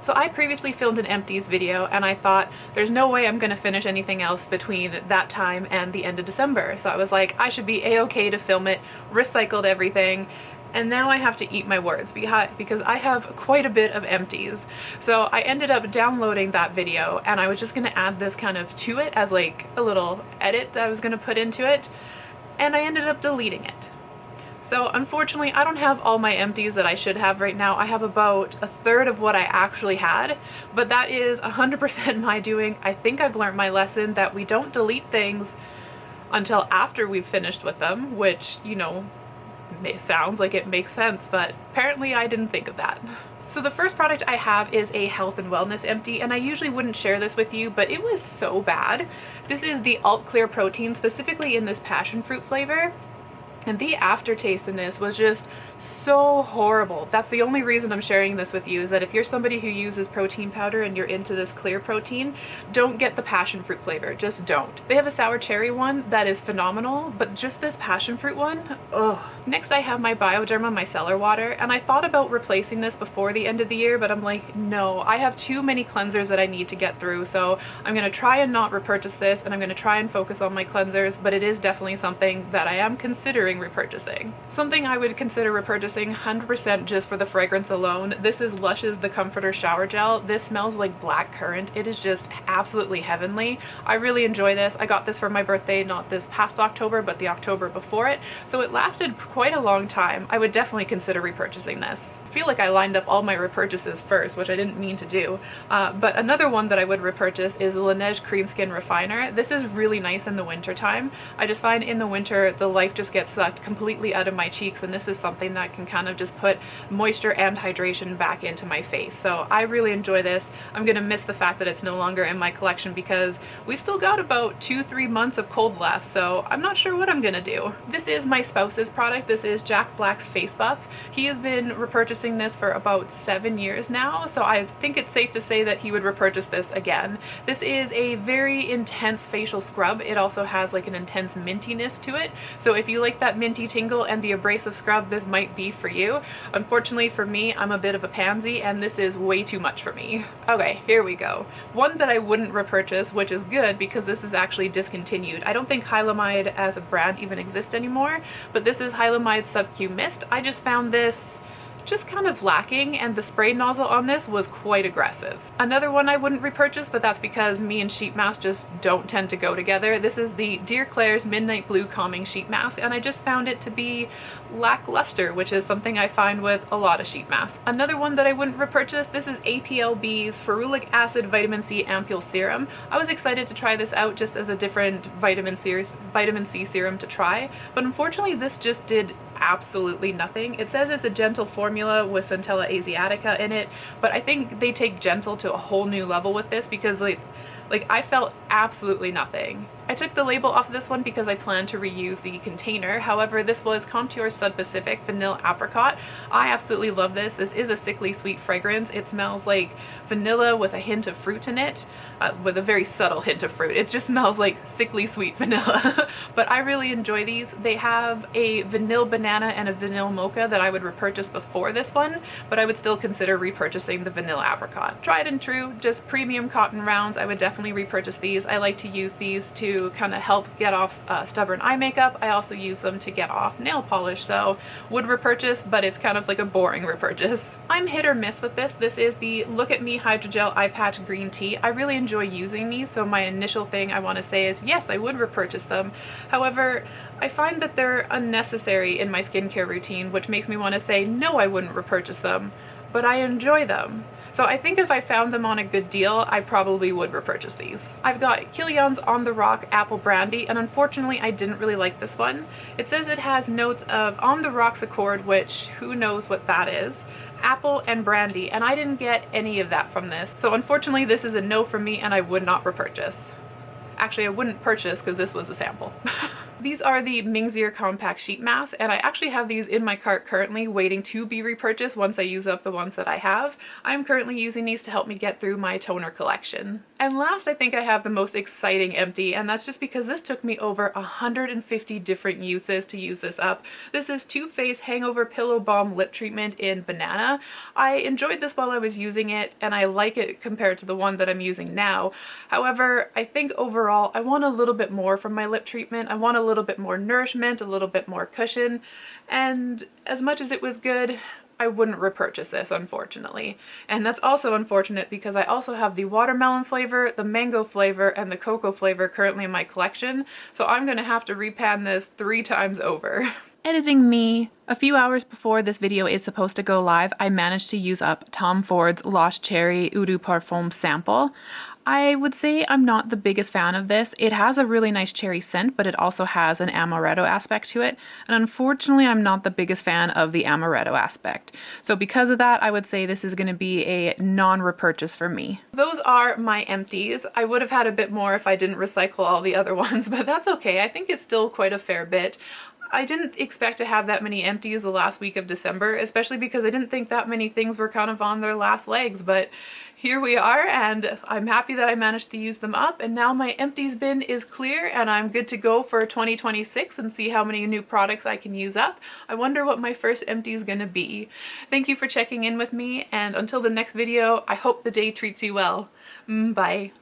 So I previously filmed an empties video and I thought there's no way I'm gonna finish anything else between that time and the end of December. So I was like, I should be a-okay to film it, recycled everything, and now I have to eat my words because I have quite a bit of empties. So I ended up downloading that video and I was just gonna add this kind of to it as like a little edit that I was gonna put into it, and I ended up deleting it. So unfortunately, I don't have all my empties that I should have right now. I have about a third of what I actually had, but that is 100% my doing. I think I've learned my lesson that we don't delete things until after we've finished with them, which, you know, sounds like it makes sense, but apparently I didn't think of that. So the first product I have is a health and wellness empty, and I usually wouldn't share this with you, but it was so bad. This is the Alt Clear Protein, specifically in this passion fruit flavor. And the aftertaste in this was just so horrible. That's the only reason I'm sharing this with you, is that if you're somebody who uses protein powder and you're into this clear protein, don't get the passion fruit flavor. Just don't. They have a sour cherry one that is phenomenal, but just this passion fruit one, ugh. Next I have my Bioderma micellar water, and I thought about replacing this before the end of the year, but I'm like, no, I have too many cleansers that I need to get through, so I'm gonna try and not repurchase this, and I'm gonna try and focus on my cleansers, but it is definitely something that I am considering repurchasing. Something I would consider repurchasing 100% just for the fragrance alone. This is Lush's The Comforter Shower Gel. This smells like black currant. It is just absolutely heavenly. I really enjoy this. I got this for my birthday, not this past October, but the October before it, so it lasted quite a long time. I would definitely consider repurchasing this. I feel like I lined up all my repurchases first, which I didn't mean to do. But another one that I would repurchase is the Laneige Cream Skin Refiner. This is really nice in the winter time. I just find in the winter the life just gets sucked completely out of my cheeks, and this is something that can kind of just put moisture and hydration back into my face. So I really enjoy this. I'm gonna miss the fact that it's no longer in my collection because we've still got about 2-3 months of cold left, so I'm not sure what I'm gonna do. This is my spouse's product. This is Jack Black's Face Buff. He has been repurchasing this for about 7 years now, so I think it's safe to say that he would repurchase this again. This is a very intense facial scrub. It also has like an intense mintiness to it, so if you like that minty tingle and the abrasive scrub, this might be for you. Unfortunately for me, I'm a bit of a pansy and this is way too much for me. Okay, here we go. One that I wouldn't repurchase, which is good because this is actually discontinued. I don't think Hylamide as a brand even exists anymore, but this is Hylamide Sub-Q Mist. I just found this just kind of lacking, and the spray nozzle on this was quite aggressive. Another one I wouldn't repurchase, but that's because me and sheet mask just don't tend to go together. This is the Dear Claire's Midnight Blue Calming Sheet Mask, and I just found it to be lackluster, which is something I find with a lot of sheet masks. Another one that I wouldn't repurchase, this is APLB's Ferulic Acid Vitamin C Ampule Serum. I was excited to try this out just as a different vitamin C serum to try, but unfortunately this just did absolutely nothing. It says it's a gentle formula with Centella asiatica in it, but I think they take gentle to a whole new level with this because like I felt absolutely nothing. I took the label off of this one because I plan to reuse the container. However, this was Comptoir Sud Pacific Vanilla Apricot. I absolutely love this. This is a sickly sweet fragrance. It smells like vanilla with a hint of fruit in it, with a very subtle hint of fruit. It just smells like sickly sweet vanilla. But I really enjoy these. They have a vanilla banana and a vanilla mocha that I would repurchase before this one, but I would still consider repurchasing the vanilla apricot. Tried and true, just premium cotton rounds. I would definitely repurchase these. I like to use these to kind of help get off stubborn eye makeup. I also use them to get off nail polish, so would repurchase, but it's kind of like a boring repurchase. I'm hit or miss with this. This is the Look at Me Hydrogel Eye Patch Green Tea. I really enjoy using these, so my initial thing I want to say is yes, I would repurchase them. However, I find that they're unnecessary in my skincare routine, which makes me want to say no, I wouldn't repurchase them, but I enjoy them. So I think if I found them on a good deal, I probably would repurchase these. I've got Kilian's On the Rock Apple Brandy, and unfortunately I didn't really like this one. It says it has notes of On the Rocks Accord, which who knows what that is, apple and brandy, and I didn't get any of that from this. So unfortunately this is a no from me and I would not repurchase. Actually, I wouldn't purchase because this was a sample. These are the Mingxir compact sheet masks, and I actually have these in my cart currently waiting to be repurchased once I use up the ones that I have. I'm currently using these to help me get through my toner collection. And last, I think I have the most exciting empty, and that's just because this took me over 150 different uses to use this up. This is Too Faced Hangover Pillow Balm Lip Treatment in Banana. I enjoyed this while I was using it, and I like it compared to the one that I'm using now. However, I think overall I want a little bit more from my lip treatment. I want a little bit more nourishment, a little bit more cushion, and as much as it was good, I wouldn't repurchase this, unfortunately. And that's also unfortunate because I also have the watermelon flavor, the mango flavor, and the cocoa flavor currently in my collection, so I'm gonna have to repan this 3 times over. Editing me. A few hours before this video is supposed to go live, I managed to use up Tom Ford's Lost Cherry Eau de Parfum sample. I would say I'm not the biggest fan of this. It has a really nice cherry scent, but it also has an amaretto aspect to it. And unfortunately, I'm not the biggest fan of the amaretto aspect. So because of that, I would say this is going to be a non-repurchase for me. Those are my empties. I would have had a bit more if I didn't recycle all the other ones, but that's okay. I think it's still quite a fair bit. I didn't expect to have that many empties the last week of December, especially because I didn't think that many things were kind of on their last legs, but here we are, and I'm happy that I managed to use them up, and now my empties bin is clear and I'm good to go for 2026 and see how many new products I can use up. I wonder what my first empty is gonna be. Thank you for checking in with me, and until the next video, I hope the day treats you well. Bye.